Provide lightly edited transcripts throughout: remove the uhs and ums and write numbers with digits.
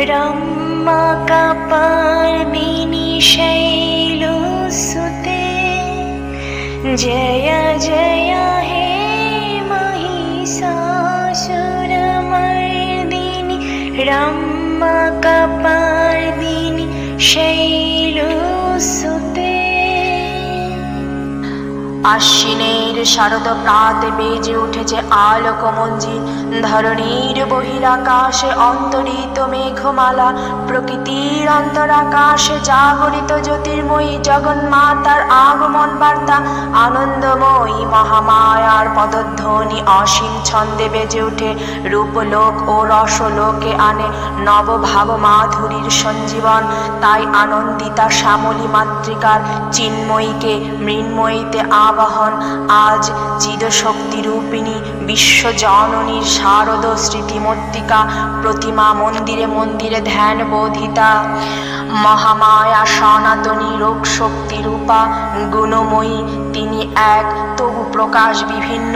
रम्माकपर्दिनि शैलसुते जय जय हे महिषासुरमर्दिनि रम्माकपर्दिनि शैलसुते। আশ্বিনের শারদ প্রাতে বেজে উঠেছে আলোকমঞ্জির, ধরণীর বহিরাকাশে অন্তরিত মেঘমালা, প্রকৃতির অন্তরাকাশে জাগরিত জ্যোতির্ময়ী জগন্মাতার আগমন বার্তা, আনন্দময়ী মহামায়ার পদধ্বনি অসীম ছন্দে বেজে উঠে রূপলোক ও রসলোকে আনে নবভাব মাধুরীর সঞ্জীবন। তাই আনন্দিতা শ্যামলী মাতৃকার চিন্ময়ীকে মৃন্ময়ীতে আবাহন। আজ চিদশক্তি রূপিণী বিশ্বজননীর শারদ স্মৃতিমূর্তিকা প্রতিমা মন্দিরে মন্দিরে ধ্যান বোধিতা। মহামায়া সনাতনী রোগ শক্তি রূপা গুণময়ী, তিনি এক তবু প্রকাশ বিভিন্ন।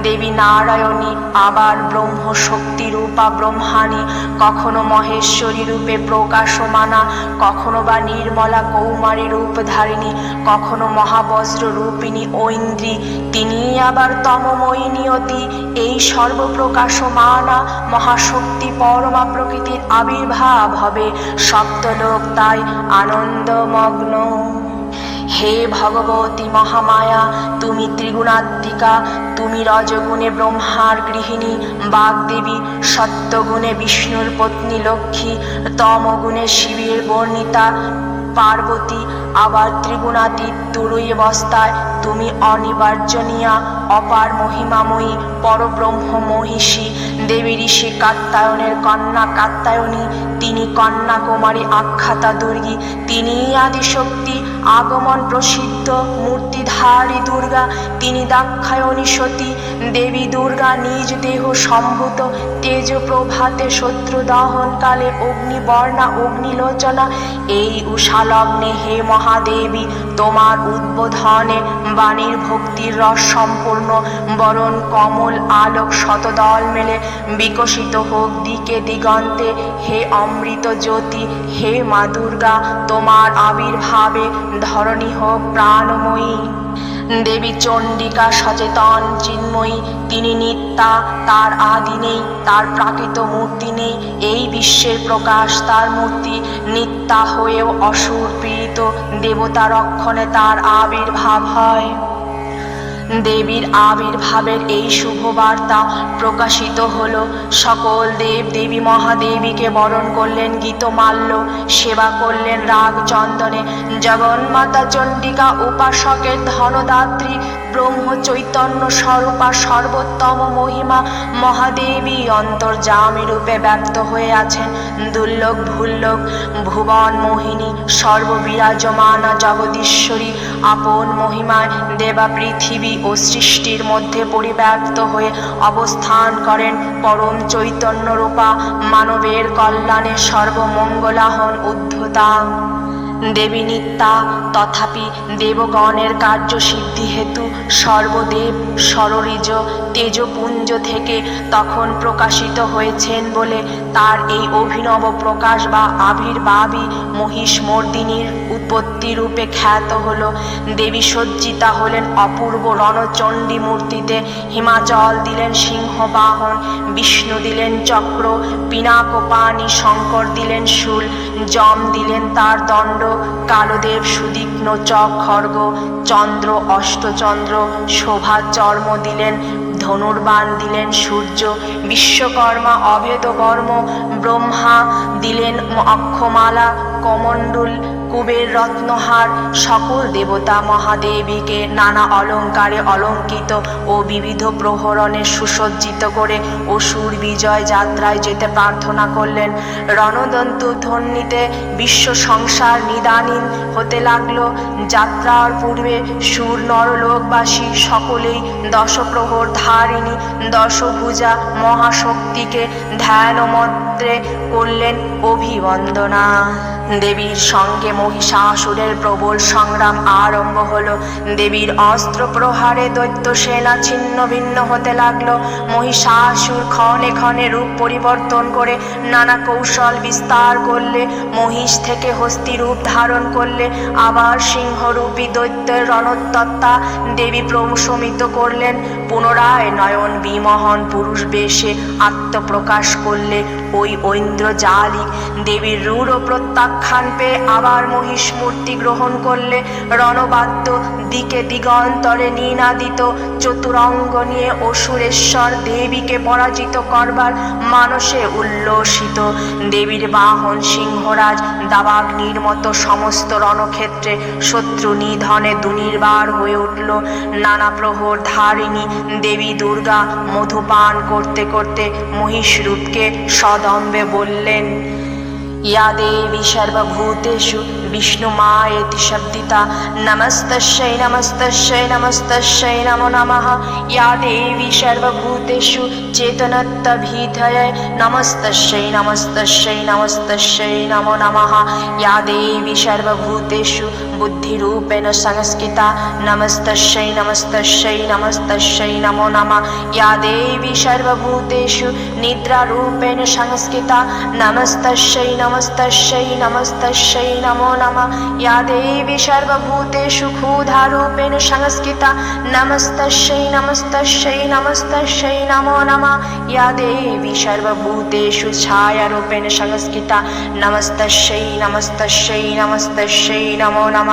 দেবী নারায়ণী আবার ব্রহ্ম শক্তি রূপা ব্রহ্মাণী, কখনো মহেশ্বরী রূপে প্রকাশমানা, কখনো বা নির্মলা কৌমারী রূপধারিণী, কখনো মহাবজ্র রূপিণী ঐন্দ্রী। তিনি আবার তমময়ী নিয়তি, এই সর্বপ্রকাশমানা মহাশক্তি পরমা প্রকৃতির আবির্ভাব হবে সপ্তলোক তাই আনন্দমগ্ন। হে ভগবতী মহামায়া, তুমি ত্রিগুণাত্মিকা, তুমি রজগুণে ব্রহ্মার গৃহিণী বাগদেবী, সত্যগুণে বিষ্ণুর পত্নী লক্ষ্মী, তমগুণে শিবের বর্ণিতা পার্বতী, আবার ত্রিগুণাতীত তুরুয়বস্থায় তুমি অনিবার্জনীয়া অপার মহিমাময়ী পরব্রহ্ম মহিষী। দেবী ঋষি কাত্যায়নের কন্যা কাত্যায়নী, তিনি কন্যা কুমারী আখ্যাতা দুর্গী, তিনি আদিশক্তি আগমন প্রসিদ্ধ মূর্তিধারী দুর্গা, তিনি দাক্ষায়ণী সতী। দেবী দুর্গা নিজ দেহ সম্ভূত তেজ প্রভাতে শত্রু দহনকালে অগ্নিবর্ণা অগ্নিলোচনা। এই উষালগ্নে হে মহাদেবী, তোমার উদ্বোধনে বাণীর ভক্তির রস সম্পূর্ণ বরণ কমল আলোক শতদল মেলে বিকশিত হোক দিকে দিগন্তে। হে অমৃত জ্যোতি, হে মা দুর্গা, তোমার আবির্ভাবে ধরণী হোক প্রাণময়ী। দেবী চণ্ডিকা সচেতন চিন্ময়ী, তিনি নিত্যা, তার আদি নেই, তার প্রাকৃত মূর্তি নেই, এই বিশ্বের প্রকাশ তার মূর্তি। নিত্যা হয়েও অসুর পীড়িত দেবতা রক্ষণে তার আবির্ভাব হয়। দেবীর আবির্ভাবের এই শুভবার্তা প্রকাশিত হল। সকল দেব দেবী মহাদেবীকে বরণ করলেন গীতমাল্য, সেবা করলেন রাগ চন্দনে। জগন্মাতা চণ্ডিকা উপাসকের ধনদাত্রী, ব্রহ্ম চৈতন্য স্বরূপা সর্বোত্তম মহিমা মহাদেবী অন্তর্যামী রূপে ব্যক্ত হয়ে আছেন। দুর্লোক ভূল্লোক ভুবন মোহিনী সর্ববিরাজমানা জগদীশ্বরী আপন মহিমায় দেবা পৃথিবী ও সৃষ্টির মধ্যে পরিব্যাপ্ত হয়ে অবস্থান করেন। পরম চৈতন্য রূপা মানবের কল্যাণে সর্বমঙ্গলাহন উদ্ধতা। দেবী নিত্যা, তথাপি দেবগণের কার্য সিদ্ধি হেতু সর্বদেব সররিজ তেজপুঞ্জ থেকে তখন প্রকাশিত হয়েছেন বলে তার এই অভিনব প্রকাশ বা আবির্ভাবই মহিষমর্দিনীর উৎপত্তি রূপে খ্যাত হল। দেবী সজ্জিতা হলেন অপূর্ব রণচণ্ডী মূর্তিতে। হিমাচল দিলেন সিংহবাহন, বিষ্ণু দিলেন চক্র, পিনাকপাণি শঙ্কর দিলেন শূল, যম দিলেন তার দণ্ড, কালদেব সুদীক্ষ্ণ চক খড়গ, চন্দ্র অষ্টচন্দ্র শোভা চর্ম দিলেন, ধনুর্বাণ দিলেন সূর্য, বিশ্বকর্মা অভেদ বর্ম, ব্রহ্মা দিলেন অক্ষমালা কমণ্ডল, কুবের রত্নহার। সকল দেবতা মহাদেবীকে নানা অলঙ্কারে অলঙ্কিত ও বিবিধ প্রহরণে সুসজ্জিত করে অসুর বিজয় যাত্রায় যেতে প্রার্থনা করলেন। রণদন্ত ধ্বনিতে বিশ্ব সংসার নিদানীন হতে লাগলো। যাত্রার পূর্বে সুর নরলোকবাসী সকলেই দশপ্রহর ধারিণী দশভুজা মহাশক্তিকে ধ্যান মন্ত্রে করলেন অভিবন্দনা। দেবীর সঙ্গে মহিষাসুরের প্রবল সংগ্রাম আরম্ভ হলো। দেবীর অস্ত্র প্রহারে দৈত্য সেনা ছিন্ন ভিন্ন হতে লাগলো। মহিষাসুর ক্ষণে ক্ষণে রূপ পরিবর্তন করে নানা কৌশল বিস্তার করলে। মহিষ থেকে হস্তি রূপ ধারণ করলে। আবার সিংহরূপী দৈত্যের রণোত্ততা দেবী প্রশমিত করলেন। পুনরায় নয়ন বিমোহন পুরুষ বেশে আত্মপ্রকাশ করলে। ওই ঐন্দ্রজালিক দেবীর রূঢ় প্রত্যাখ্যান পেয়ে আবার মহিষ মূর্তি গ্রহণ করলে। রণবাদ্য দিকে দিগন্তরে নিনাদিত চতুরঙ্গ নিয়ে অসুরেশ্বর দেবীকে পরাজিত করবার মানসে উল্লসিত। দেবীর বাহন সিংহরাজ দাবাগ্নির মতো সমস্ত রণক্ষেত্রে শত্রু নিধনে দুর্নিবার হয়ে উঠল। নানা প্রহর ধারিণী দেবী দুর্গা মধুপান করতে করতে মহিষ রূপকে সদম্বে বললেন, या देवी सर्वभूतेषु विष्णुमायेति शब्दिता नमस्तस्यै नमस्तस्यै नमस्तस्यै नमो नमः। या देवी सर्वभूतेषु चेतनत्वभिधये नमस्तस्यै नमस्तस्यै नमस्तस्यै नमो नमः। या देवी सर्वभूतेषु बुद्धिरूपेण संस्कृता नमस्तस्यै नमस्तस्यै नमस्तस्यै नमो नमः। या देवी सर्वभूतेषु निद्रारूपेण संस्कृता नमस्तस्यै नमस्तस्यै नमस्तस्यै नमो नमः। या देवी सर्वभूतेषु क्षुधारूपेण संस्कृता नमस्तस्यै नमस्तस्यै नमस्तस्यै नमो नमः। या देवी सर्वभूतेषु छायारूपेण संस्कृता नमस्तस्यै नमस्तस्यै नमस्तस्यै नमो नमः।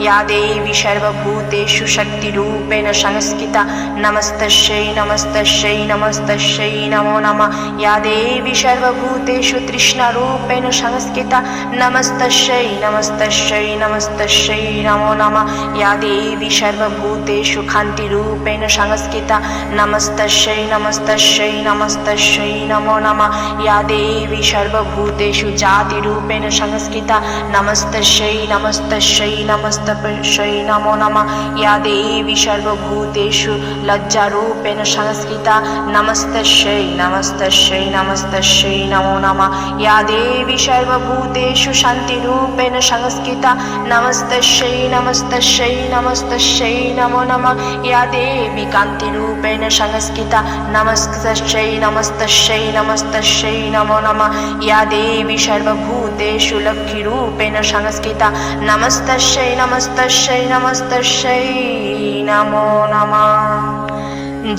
या देवी सर्वभूतेषु शक्तिरूपेण संस्कृता नमस्तस्यै नमस्तस्यै नमस्तस्यै नमो नमः। या देवी सर्वभूतेषु तृष्णारूपेण संस्कृता नमस्तस्यै नमस्तस्यै नमस्तस्यै नमो नमः। या देवी सर्वभूतेषु कान्तिरूपेण संस्कृता नमस्तस्यै नमस्तस्यै नमस्तस्यै नमो नमः। या देवी सर्वभूतेषु जातिरूपेण संस्कृता नमस्तस्यै नमस्तस्यै नमस्तस्यै नमो नमः। या देवी सर्वभूतेषु लज्जारूपेण संस्कृता नमस्तस्यै नमस्तस्यै नमस्तस्यै नमो नमः। या देवी सर्वभूतेषु शान्तिरूपेण संस्कृता नमस्तस्यै नमस्तस्यै नमस्तस्यै नमो नमः। या देवी कान्तिरूपेण संस्कृता नमस्तस्यै नमस्तस्यै नमस्तस्यै नमो नमः। या देवी सर्वभूतेषु लक्ष्मीरूपेण संस्कृता नमस्तस्यै नमस्तस्यै नमस्तस्यै नमो नमः।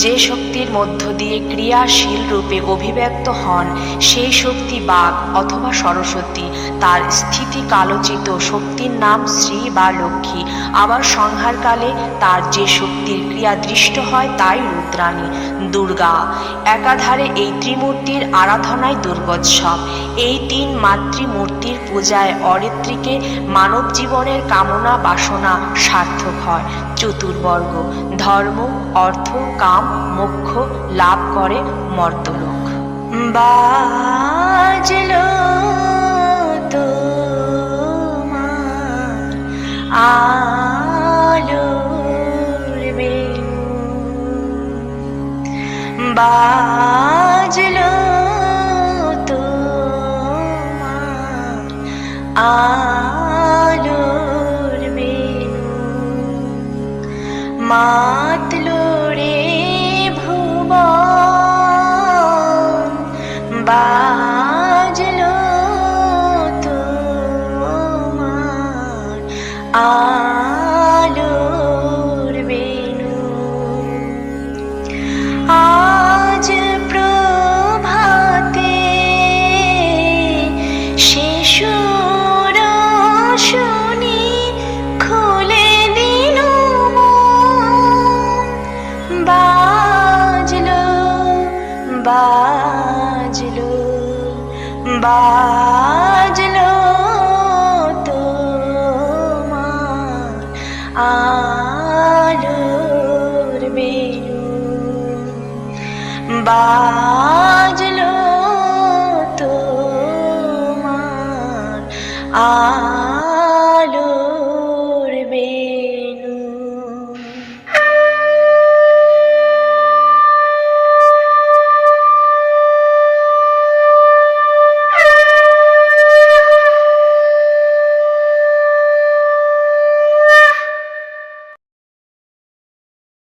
যে শক্তির মধ্য দিয়ে ক্রিয়াশীল রূপে অভিব্যক্ত হন সেই শক্তি বাগ অথবা সরস্বতী। তার স্থিতি কালোচিত শক্তির নাম শ্রী বা লক্ষ্মী। আবার সংহারকালে তার যে শক্তির ক্রিয়া দৃষ্ট হয় তাই রুদ্রাণী দুর্গা। একাধারে এই ত্রিমূর্তির আরাধনায় দুর্গোৎসব। এই তিন মাতৃমূর্তির পূজায় অরিত্রীকে মানব জীবনের কামনা বাসনা সার্থক হয়। চতুর্বর্গ ধর্ম অর্থ কাম মোক্ষ লাভ করে মর্তলোক। বাজলো তোমার আলোর বেণু, বাজলো তোমার আলোর বেণু, মাতলো রে ভুবন, বাজলো তোমার আলোর বেণু। আজ প্রভাতে শিশুর শুনি খুলে দিল বাজলো বাজলো বাজলো তোমার আলোর বেণু, বাজলো তোমার